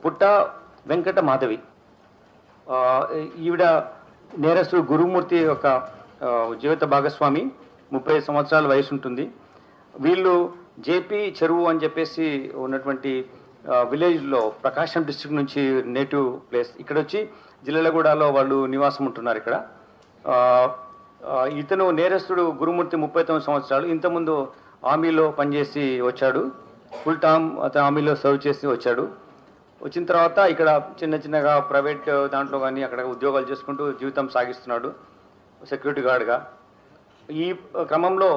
పుట్ట వెంకట మాధవి. ఈవిడ నేరస్తుడు గురుమూర్తి యొక్క జీవిత భాగస్వామి. 30 సంవత్సరాల వయసు ఉంటుంది. వీళ్ళు జేపీ చెరువు అని చెప్పేసి ఉన్నటువంటి విలేజ్లో ప్రకాశం డిస్ట్రిక్ట్ నుంచి నేటివ్ ప్లేస్. ఇక్కడ వచ్చి జిల్లెలగూడలో వాళ్ళు నివాసం ఉంటున్నారు ఇక్కడ. ఇతను నేరస్తుడు గురుమూర్తి 39 సంవత్సరాలు. ఇంతకుముందు ఆర్మీలో పనిచేసి వచ్చాడు. ఫుల్ టర్మ్ అతను ఆర్మీలో సర్వ్ చేసి వచ్చాడు. వచ్చిన తర్వాత ఇక్కడ చిన్నగా ప్రైవేట్ దాంట్లో కానీ అక్కడ ఉద్యోగాలు చేసుకుంటూ జీవితం సాగిస్తున్నాడు సెక్యూరిటీ గార్డ్గా. ఈ క్రమంలో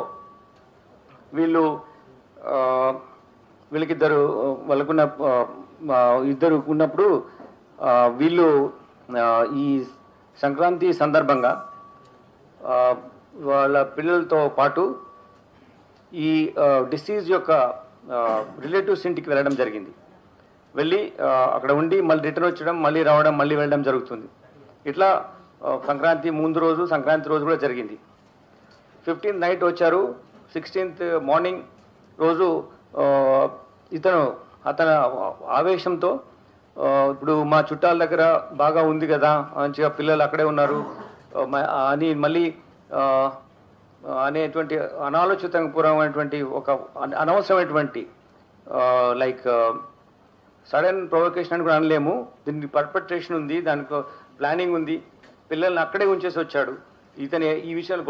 వీళ్ళకిద్దరు వాళ్ళకున్న ఇద్దరు ఉన్నప్పుడు వీళ్ళు ఈ సంక్రాంతి సందర్భంగా వాళ్ళ పిల్లలతో పాటు ఈ డిసీజ్ యొక్క రిలేటివ్స్ ఇంటికి వెళ్ళడం జరిగింది. వెళ్ళి అక్కడ ఉండి మళ్ళీ రిటర్న్ వచ్చడం, మళ్ళీ రావడం, మళ్ళీ వెళ్ళడం జరుగుతుంది. ఇట్లా సంక్రాంతి ముందు రోజు, సంక్రాంతి రోజు కూడా జరిగింది. 15th నైట్ వచ్చారు. 16th మార్నింగ్ రోజు అతని ఆవేశంతో ఇప్పుడు మా చుట్టాల దగ్గర బాగా ఉంది కదా, మంచిగా పిల్లలు అక్కడే ఉన్నారు అని మళ్ళీ అనేటువంటి అనాలోచితపూర్వమైనటువంటి ఒక అనవసరమైనటువంటి లైక్ సడన్ ప్రొవొకేషన్ అని కూడా అనలేము. దీనికి పర్పెట్రేషన్ ఉంది, దానికి ప్లానింగ్ ఉంది. పిల్లల్ని అక్కడే ఉంచేసి వచ్చాడు. ఈ విషయాలు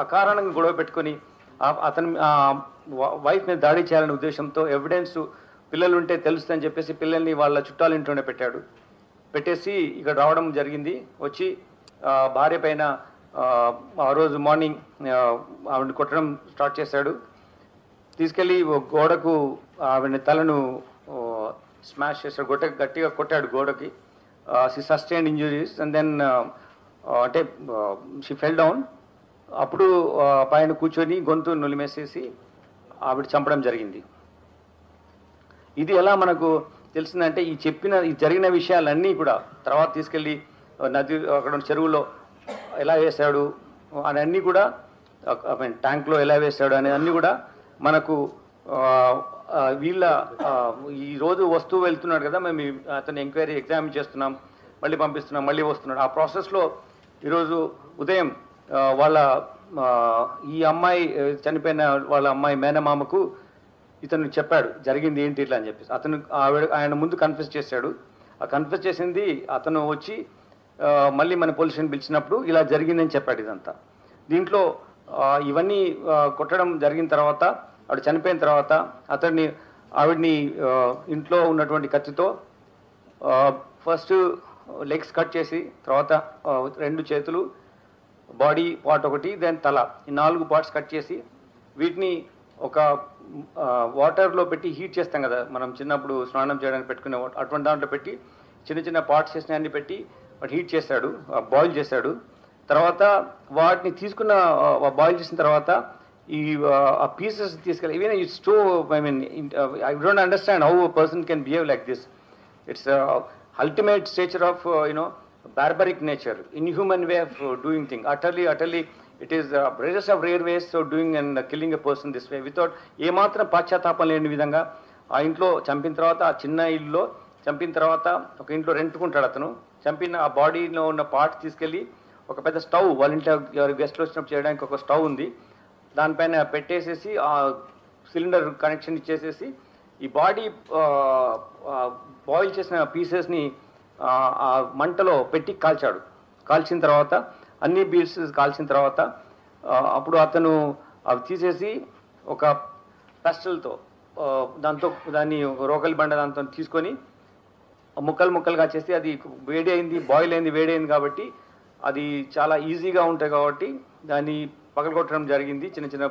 అకారణంగా గొడవ పెట్టుకొని అతని వైఫ్ మీద దాడి చేయాలనే ఉద్దేశంతో ఎవిడెన్స్ పిల్లలు ఉంటే తెలుస్తుందని చెప్పేసి పిల్లల్ని వాళ్ళ చుట్టాల ఇంట్లోనే పెట్టేసి ఇక్కడ రావడం జరిగింది. వచ్చి భార్య పైన ఆ రోజు మార్నింగ్ ఆవిడని కొట్టడం స్టార్ట్ చేశాడు. తీసుకెళ్ళి గోడకు ఆవిడ తలను స్మాష్ చేశాడు, గట్టిగా కొట్టాడు గోడకి. She sustained injuries and then అంటే షీ ఫెల్ డౌన్. అప్పుడు పైన కూర్చొని గొంతు నులిమేసేసి ఆవిడ చంపడం జరిగింది. ఇది ఎలా మనకు తెలిసిందంటే ఈ జరిగిన విషయాలన్నీ కూడా తర్వాత తీసుకెళ్ళి నది అక్కడ చెరువులో ఎలా వేశాడు అని అన్నీ కూడా, ట్యాంక్లో ఎలా వేశాడు అనే అన్నీ కూడా మనకు వీళ్ళ ఈరోజు వస్తువు వెళ్తున్నాడు కదా, మేము అతను ఎంక్వైరీ ఎగ్జామిన్ చేస్తున్నాం, మళ్ళీ పంపిస్తున్నాం, మళ్ళీ వస్తున్నాడు. ఆ ప్రాసెస్లో ఈరోజు ఉదయం ఈ అమ్మాయి చనిపోయిన వాళ్ళ అమ్మాయి మేనమామకు ఇతను చెప్పాడు జరిగింది ఏంటి ఇట్లా అని చెప్పేసి. ఆయన ముందు కన్ఫెస్ చేశాడు. ఆ కన్ఫెస్ చేసింది అతను వచ్చి మళ్ళీ మన పోలీస్ స్టేషన్ పిలిచినప్పుడు ఇలా జరిగిందని చెప్పాడు ఇదంతా. దీంట్లో ఇవన్నీ కొట్టడం జరిగిన తర్వాత, ఆవిడ చనిపోయిన తర్వాత ఆవిడ్ని ఇంట్లో ఉన్నటువంటి కత్తితో ఫస్ట్ లెగ్స్ కట్ చేసి, తర్వాత 2 చేతులు, బాడీ పార్ట్ ఒకటి, దెన్ తల, ఈ 4 పార్ట్స్ కట్ చేసి వీటిని ఒక వాటర్లో పెట్టి హీట్ చేస్తాం కదా మనం చిన్నప్పుడు స్నానం చేయడానికి పెట్టుకునే అటువంటి దాంట్లో పెట్టి చిన్న పార్ట్స్ చేసిన అన్ని పెట్టి వాటి హీట్ చేశాడు, బాయిల్ చేశాడు. తర్వాత వాటిని తీసుకున్న బాయిల్ చేసిన తర్వాత ఈ పీసెస్ తీసుకెళ్ళి even it's two I don't understand how a person can behave like this. It's ultimate stature of barbaric nature, inhuman way of doing things. Utterly it is rarest of rare ways of doing and killing a person this way without ఏ మాత్రం పాశ్చాత్తాపం లేని విధంగా. ఆ ఇంట్లో చంపిన తర్వాత, ఆ చిన్న ఇల్లులో చంపిన తర్వాత ఒక ఇంట్లో రెంట్కుంటాడు అతను. చంపిన ఆ బాడీలో ఉన్న పార్ట్స్ తీసుకెళ్ళి ఒక పెద్ద స్టవ్, వాళ్ళ ఇంట్లో ఎవరు గెస్ట్లు వచ్చినప్పుడు చేయడానికి ఒక స్టవ్ ఉంది, దానిపైన పెట్టేసేసి ఆ సిలిండర్ కనెక్షన్ ఇచ్చేసేసి ఈ బాడీ బాయిల్ చేసిన పీసెస్ని ఆ మంటలో పెట్టి కాల్చిన తర్వాత అన్ని పీసెస్ కాల్చిన తర్వాత అప్పుడు అతను అవి తీసేసి ఒక పెస్టల్తో దాన్ని రోకలి బండ దాంతో తీసుకొని ముక్కలుగా చేసి, అది వేడి అయింది కాబట్టి అది చాలా ఈజీగా ఉంటాయి కాబట్టి దాన్ని పగలగొట్టడం జరిగింది. చిన్న